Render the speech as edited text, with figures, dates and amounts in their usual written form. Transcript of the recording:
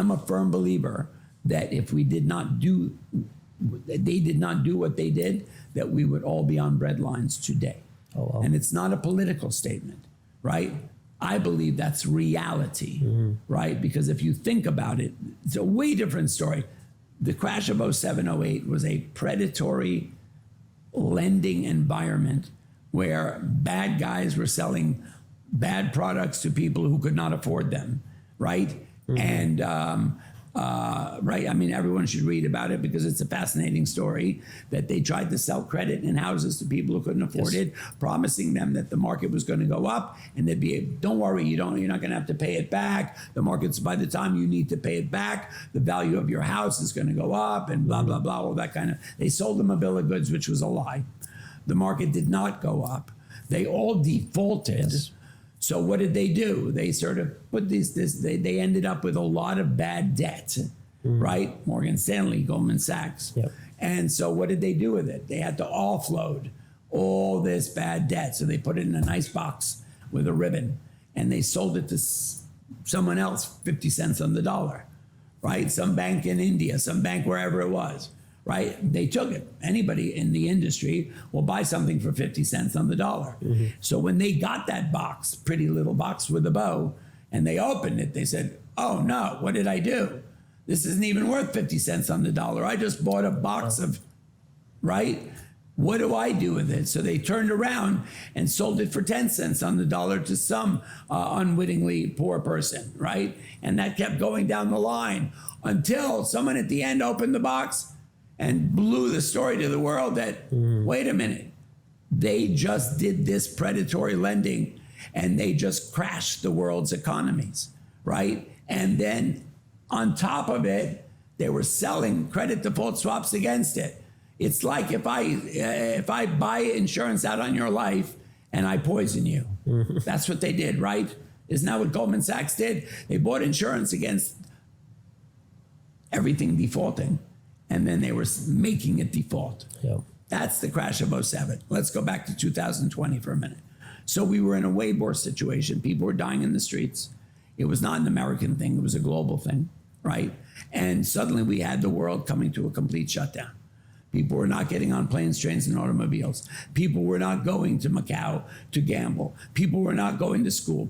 I'm a firm believer that if we did not do, they did not do what they did, that we would all be on bread lines today. Oh, wow. And it's not a political statement, right? I believe that's reality, right? Because if you think about it, it's a way different story. The crash of 07, 08 was a predatory lending environment where bad guys were selling bad products to people who could not afford them, right? And right, I mean, everyone should read about it because it's a fascinating story that they tried to sell credit in houses to people who couldn't afford it, promising them that the market was going to go up and they'd be, don't worry, you're not going to have to pay it back. The market's, by the time you need to pay it back, the value of your house is going to go up and blah, blah, blah, all that kind of, they sold them a bill of goods, which was a lie. The market did not go up. They all defaulted. So what did they do? They sort of put they ended up with a lot of bad debt, right? Morgan Stanley, Goldman Sachs. Yep. And so what did they do with it? They had to offload all this bad debt. So they put it in a nice box with a ribbon and they sold it to someone else, 50 cents on the dollar, right? Some bank in India, some bank wherever it was. Right? They took it. Anybody in the industry will buy something for 50 cents on the dollar. So when they got that box, pretty little box with a bow, and they opened it, they said, oh no, what did I do? This isn't even worth 50 cents on the dollar. I just bought a box of, right? What do I do with it? So they turned around and sold it for 10 cents on the dollar to some unwittingly poor person, right? And that kept going down the line until someone at the end opened the box and blew the story to the world that, wait a minute, they just did this predatory lending and they just crashed the world's economies, right? And then on top of it, they were selling credit default swaps against it. It's like if I buy insurance out on your life and I poison you. That's what they did, right? Isn't that what Goldman Sachs did? They bought insurance against everything defaulting. And then they were making it default. Yep. That's the crash of 07. Let's go back to 2020 for a minute. So we were in a way worse situation. People were dying in the streets. It was not an American thing. It was a global thing, right? And suddenly we had the world coming to a complete shutdown. People were not getting on planes, trains, and automobiles. People were not going to Macau to gamble. People were not going to school.